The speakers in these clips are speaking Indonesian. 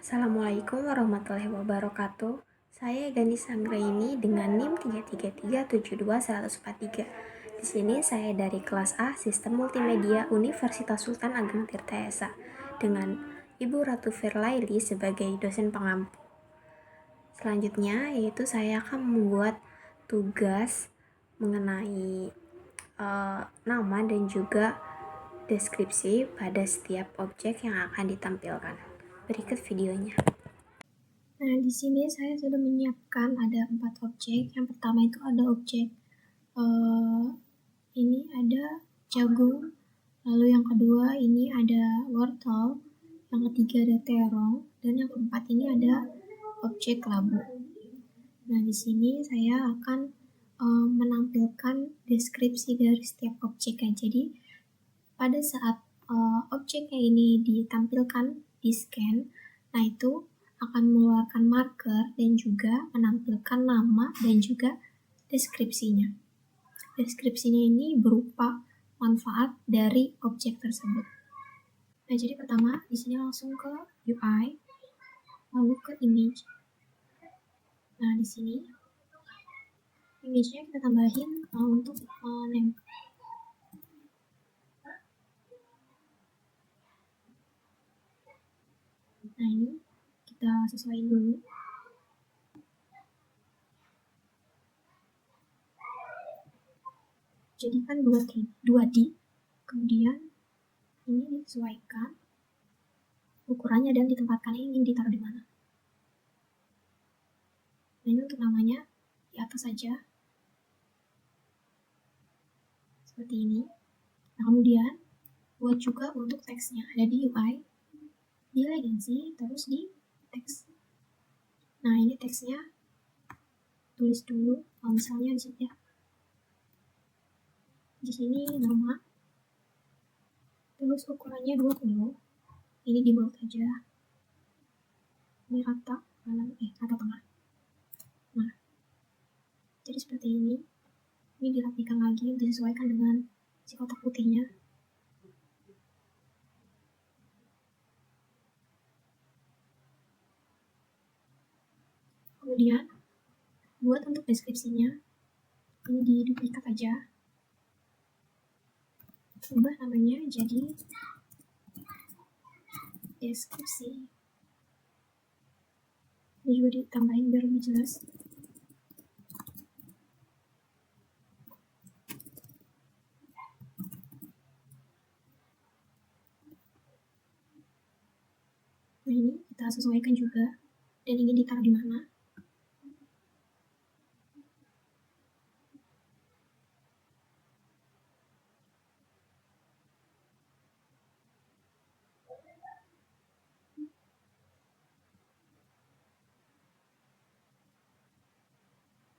Assalamualaikum warahmatullahi wabarakatuh. Saya Ganis Anggraini dengan NIM 333721143. Di sini saya dari kelas A Sistem Multimedia Universitas Sultan Ageng Tirta Esa dengan Ibu Ratu Firlaili sebagai dosen pengampu. Selanjutnya yaitu saya akan membuat tugas mengenai nama dan juga deskripsi pada setiap objek yang akan ditampilkan. Berikut videonya. Nah, di sini saya sudah menyiapkan ada 4 objek. Yang pertama itu ada objek ini ada jagung. Lalu yang kedua ini ada wortel. Yang ketiga ada terong. Dan yang keempat ini ada objek labu. Nah, di sini saya akan menampilkan deskripsi dari setiap objeknya. Jadi, pada saat objeknya ini ditampilkan di scan, nah itu akan mengeluarkan marker dan juga menampilkan nama dan juga deskripsinya. Deskripsinya ini berupa manfaat dari objek tersebut. Nah, jadi pertama di sini langsung ke UI, lalu ke image. Nah, di sini image-nya kita tambahin untuk name. Nah, ini kita sesuaikan dulu. Jadi kan 2D, kemudian ini disesuaikan ukurannya dan ditempatkan ingin ditaruh di mana. Nah, ini untuk namanya di atas saja seperti ini. Nah, kemudian buat juga untuk teksnya, ada di UI, di legacy, terus di teks. Nah, ini teksnya tulis dulu, misalnya di sini ya. Di sini nama, terus ukurannya 20. Ini di bold aja. Ini rata tengah. Nah, jadi seperti ini. Ini dirapikan lagi, disesuaikan dengan si kotak putihnya. Kemudian, buat untuk deskripsinya, ini diduplikat aja. Ubah namanya jadi deskripsi. Ini juga ditambahin biar lebih jelas. Nah, ini kita sesuaikan juga dan ingin ditaruh di mana.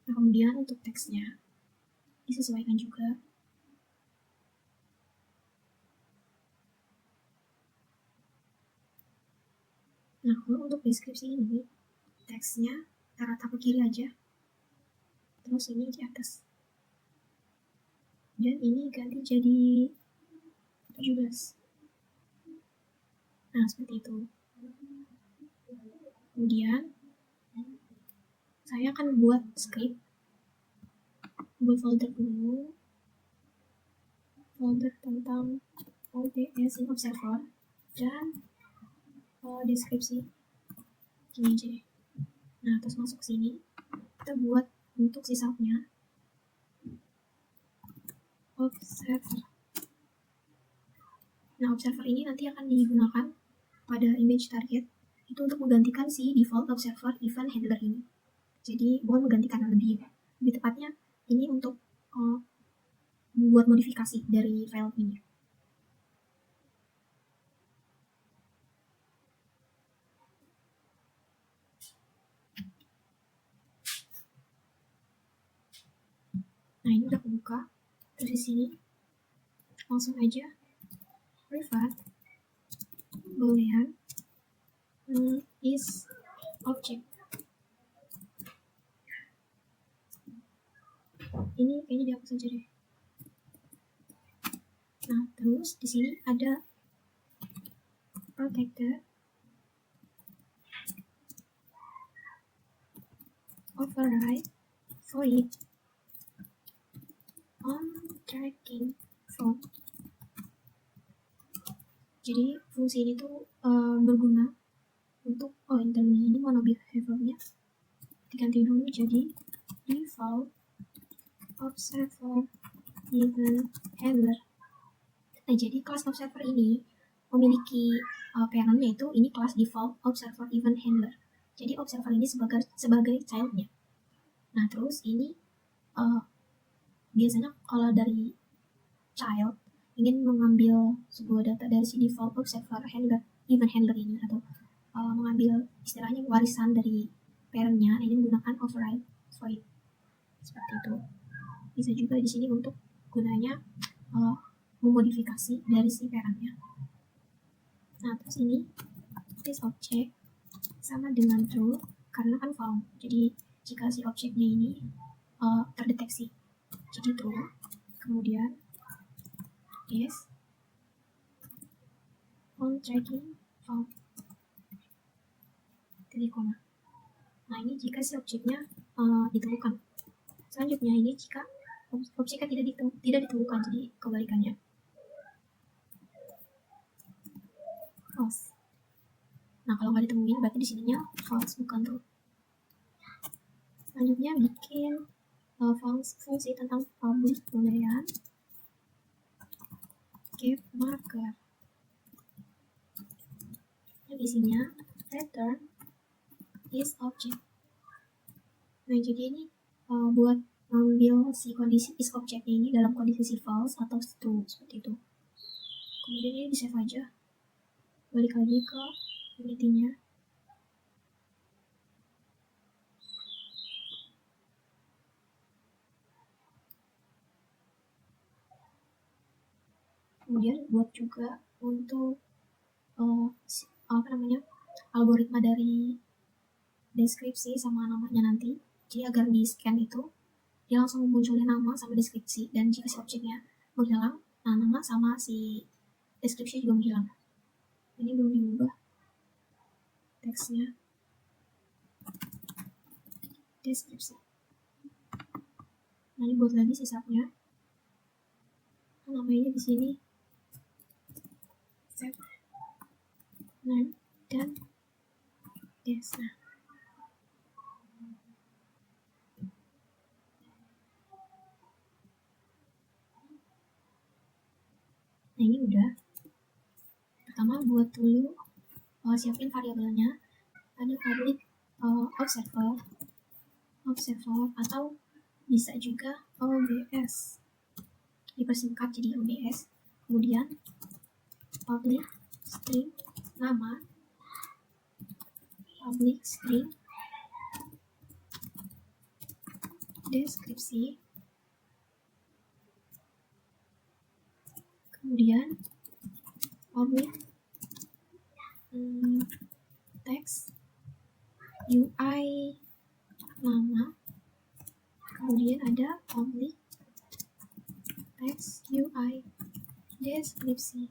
Nah, kemudian untuk teksnya disesuaikan juga. Nah, kalau untuk deskripsi ini, teksnya rata ke kiri aja. Terus ini di atas. Dan ini ganti jadi 17. Nah, seperti itu. Kemudian, saya akan buat script. Buat folder dulu. Folder tentang ODS in Observer. Dan deskripsi. Gini aja deh. Nah, terus masuk sini. Kita buat untuk sisanya observer. Nah, observer ini nanti akan digunakan pada image target itu untuk menggantikan si default observer event handler ini. Jadi bukan menggantikan, lebih tepatnya ini untuk membuat modifikasi dari file ini. Nah, ini udah kebuka. Terus di sini langsung aja private boolean is object. Ini kayaknya dihapus aja deh. Nah, terus di sini ada protector override void on tracking from. Jadi fungsi ini tuh berguna untuk ini mono behaviornya diganti dulu jadi default observer event handler. Nah, jadi kelas observer ini memiliki parentnya itu ini kelas default observer event handler. Jadi observer ini sebagai childnya. Nah, terus ini biasanya kalau dari child ingin mengambil sebuah data dari si default observer handler event handler ini atau mengambil istilahnya warisan dari parentnya, ini menggunakan override void seperti itu. Bisa juga di sini untuk gunanya memodifikasi dari si parentnya. Nah, terus ini this object sama dengan true karena kan found. Jadi jika si objeknya ini terdeteksi jadi true, kemudian yes on tracking found titik koma. Nah, ini jika si objeknya ditemukan. Selanjutnya ini jika objeknya tidak ditemukan, jadi kebalikannya false. Nah, kalau nggak ditemuin berarti di sininya false, bukan true. Selanjutnya bikin fungsi tentang public boolean give marker. Yang isinya return is object. Nah, jadi ini buat mengambil si kondisi is objectnya ini dalam kondisi si false atau true seperti itu. Kemudian ini di save aja, balik lagi ke Unity-nya. Kemudian buat juga untuk algoritma dari deskripsi sama namanya nanti. Jadi agar di scan itu dia langsung munculin nama sama deskripsi, dan jika si objeknya menghilang, nah nama sama si deskripsi juga menghilang. Ini belum diubah teksnya deskripsi. Nah, ini buat lagi sisanya. Namanya di sini set name dan desa. Nah, ini udah. Pertama buat dulu siapin variabelnya. Ada public observer atau bisa juga OBS, dipersingkat jadi OBS. Kemudian public string nama, public string deskripsi, kemudian public text UI nama, kemudian ada public text UI deskripsi.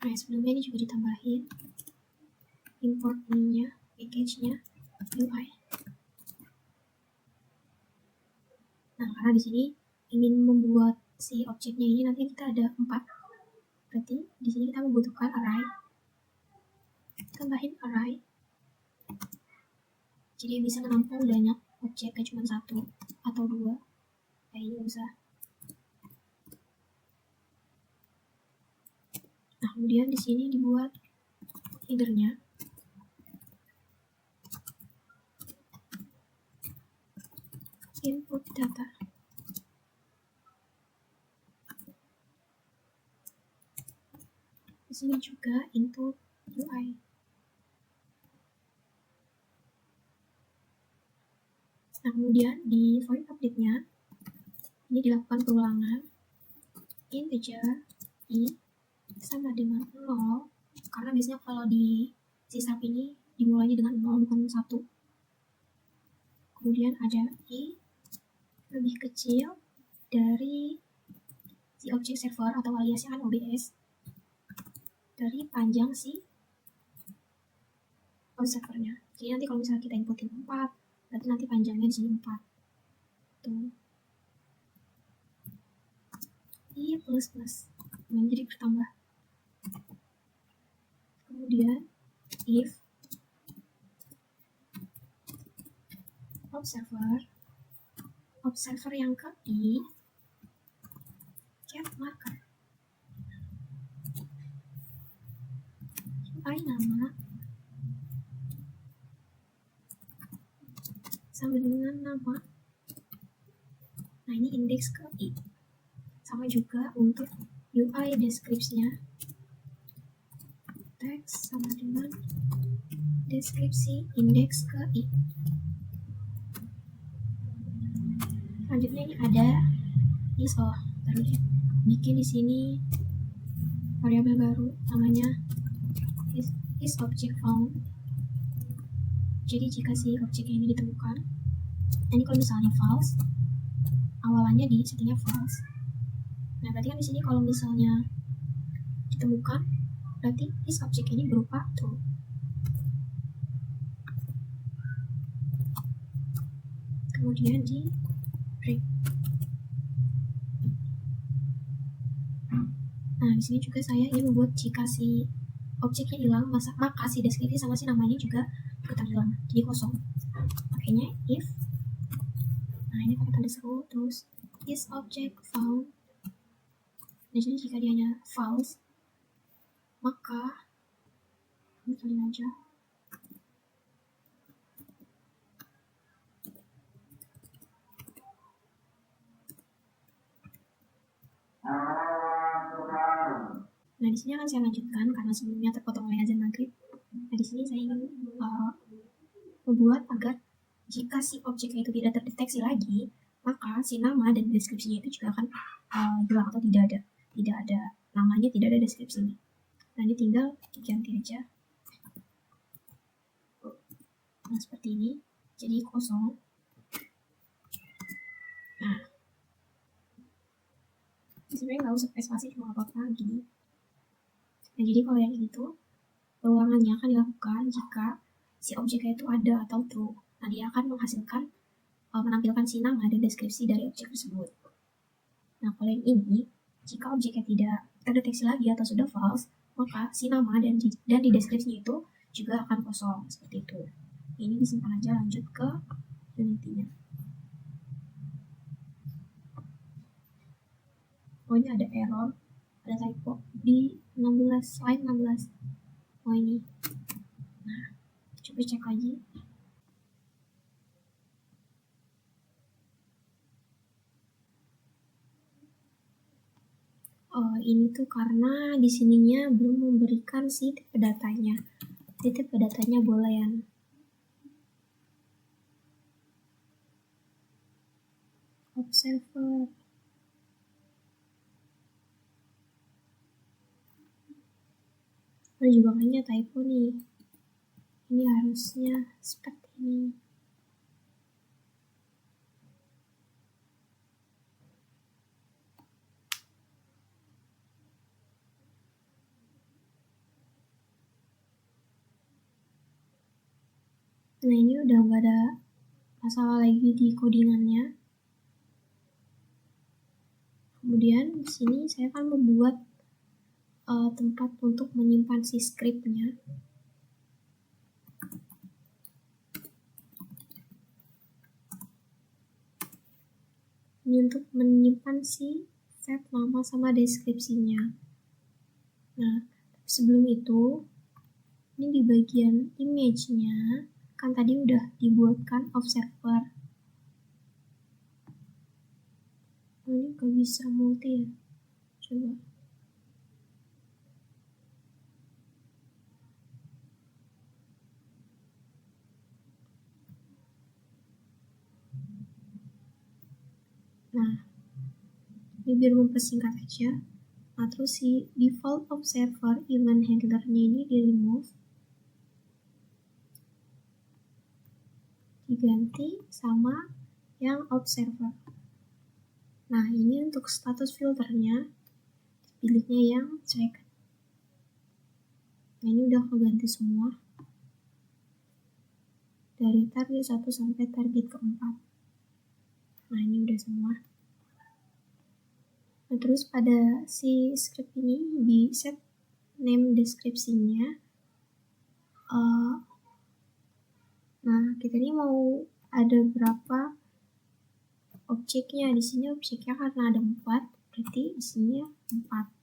Nah, sebelumnya ini juga ditambahin import ininya, package-nya UI. Nah, karena di sini ingin membuat si objeknya ini nanti kita ada 4. Berarti di sini kita membutuhkan array. Tambahin array. Jadi bisa menampung banyak objek, kayak cuma 1 atau 2. Kayaknya usah. Nah, kemudian di sini dibuat header-nya. Input data. Di sini juga input UI. Nah, kemudian di void update-nya ini dilakukan perulangan integer i sama dengan 0, karena biasanya kalau di sysap ini dimulainya dengan 0 bukan 1. Kemudian ada i lebih kecil dari si objek server atau aliasnya kan OBS dari panjang si servernya. Jadi nanti kalau misalnya kita inputin 4, berarti nanti panjangnya di sini 4. Tuh. Iya, plus. Jadi bertambah. Kemudian, if observer yang ke I get marker UI nama sama dengan nama. Nah, ini indeks ke I. Sama juga untuk UI deskripsinya, teks sama dengan deskripsi indeks ke I. Selanjutnya ini ada terus bikin di sini variabel baru namanya is object found. Jadi jika si objeknya ini ditemukan, ini kalau misalnya false, awalannya di settingnya false. Nah, berarti kan di sini kalau misalnya ditemukan, berarti is object ini berupa true. Kemudian di break. Nah, di sini juga saya ingin membuat jika si objeknya hilang, maka si deskripsi sama si namanya juga ikutan hilang, jadi kosong. Makanya if, nah ini pakai tanda seru, terus is object found. Nah, jadi jika dianya false, maka ini kalian aja. Nah, di sini akan saya lanjutkan karena sebelumnya terpotong oleh azan maghrib. Nah, di sini saya ingin membuat agar jika si objeknya itu tidak terdeteksi lagi, maka si nama dan deskripsinya itu juga akan hilang atau tidak ada namanya, tidak ada deskripsinya. Nah, ini tinggal diganti aja. Nah, seperti ini, jadi kosong. Nah, sebenarnya nggak usah spasi, cuma apa-apa gini. Nah, jadi kalau yang ini tuh perulangannya akan dilakukan jika si objeknya itu ada atau true. Nah, dia akan menghasilkan menampilkan si nama dan deskripsi dari objek tersebut. Nah, kalau yang ini, jika objeknya tidak terdeteksi lagi atau sudah false, maka si nama dan di deskripsinya itu juga akan kosong, seperti itu. Ini disimpan aja, lanjut ke Unity-nya. Oh, ini ada error, ada typo di 16, line 16. Oh, ini. Nah, coba cek lagi. Ini tuh karena di sininya belum memberikan si tipe datanya. Di tipe datanya boolean. Observer. Nah, juga kayaknya typo nih. Ini harusnya seperti ini. Nah, ini udah nggak ada masalah lagi di codingannya. Kemudian di sini saya akan membuat tempat untuk menyimpan si scriptnya. Ini untuk menyimpan si file nama sama deskripsinya. Nah, sebelum itu, ini di bagian image-nya, kan tadi udah dibuatkan observer. Oh, ini gak bisa multi ya? Coba. Nah, ini biar mempersingkat aja. Nah, terus si default observer event handler-nya ini di remove, diganti sama yang observer. Nah, ini untuk status filternya pilihnya yang check. Nah, ini udah keganti semua. dari target 1 sampai target keempat. Nah, ini udah semua. Nah, terus pada si script ini di set name deskripsinya. Nah, kita ini mau ada berapa objeknya. Di sini objeknya karena ada 4, berarti isinya 4.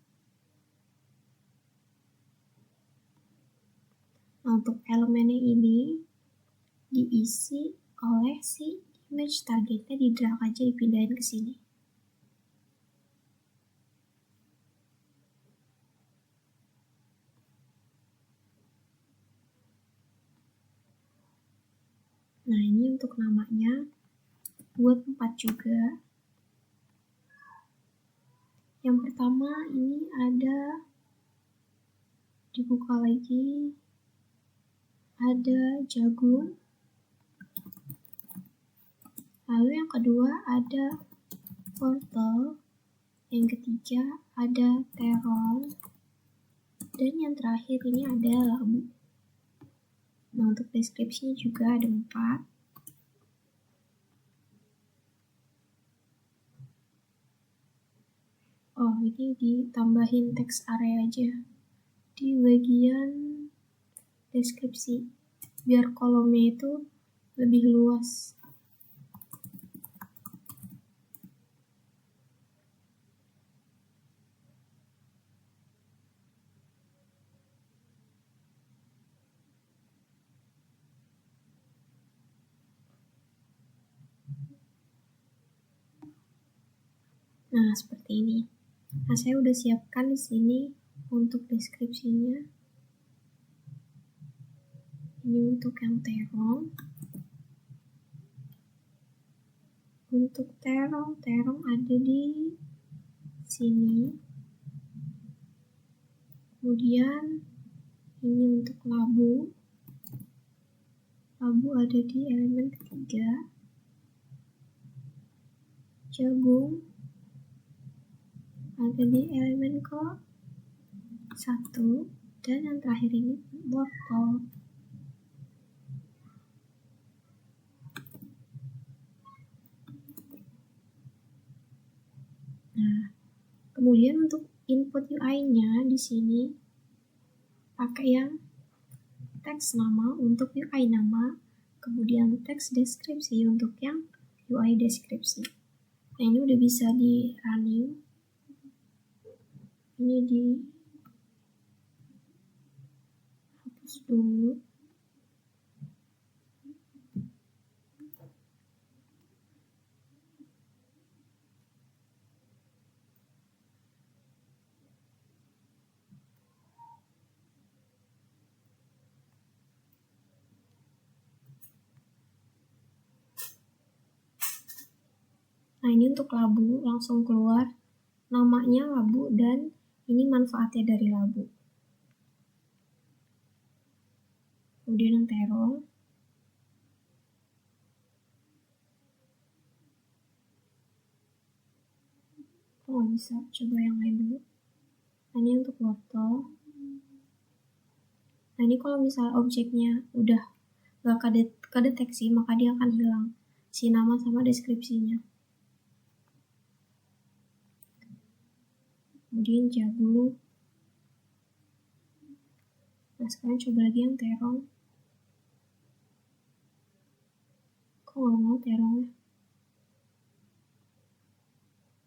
Nah, untuk elemennya ini diisi oleh si image targetnya, di drag aja, dipindahin ke sini. Nah, ini untuk namanya buat 4 juga. Yang pertama ini ada, dibuka lagi, ada jagung. Lalu yang kedua ada wortel. Yang ketiga ada terong. Dan yang terakhir ini ada labu. Nah, untuk deskripsinya juga ada 4. Oh, ini ditambahin teks area aja di bagian deskripsi, biar kolomnya itu lebih luas. Nah, seperti ini. Nah, saya udah siapkan di sini untuk deskripsinya. Ini untuk yang terong. Untuk terong ada di sini. Kemudian ini untuk labu. Labu ada di elemen ketiga. Jagung ada di elemen ke-1, dan yang terakhir ini wortel. Nah, kemudian untuk input UI-nya di sini pakai yang teks nama untuk UI nama, kemudian teks deskripsi untuk yang UI deskripsi. Nah, ini udah bisa di running. Ini dihapus dulu. Nah, ini untuk labu langsung keluar namanya labu dan ini manfaatnya dari labu. Kemudian yang terong. Oh, bisa coba yang lain dulu. Nah, ini untuk wortel. Nah, ini kalau misalnya objeknya udah gak kedeteksi, maka dia akan hilang si nama sama deskripsinya. Kemudian jagung. Nah, sekarang coba lagi yang terong. Kok gak mau terongnya?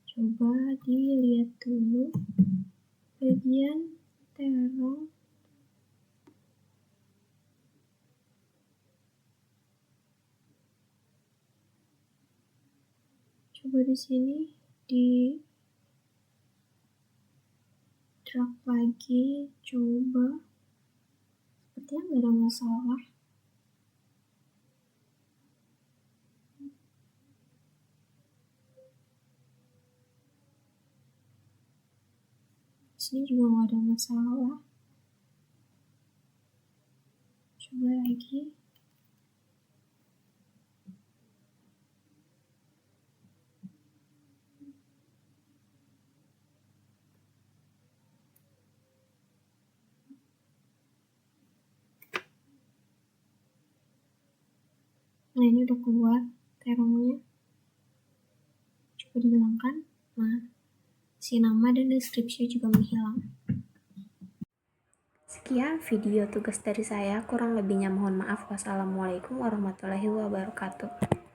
Coba dilihat dulu bagian terong. Coba di sini di drag lagi, coba. Sepertinya nggak ada masalah. Di sini juga nggak ada masalah. Coba lagi. Nah, ini udah keluar terongnya, coba dihilangkan. Nah, si nama dan deskripsi juga menghilang. Sekian video tugas dari saya, kurang lebihnya mohon maaf. Wassalamualaikum warahmatullahi wabarakatuh.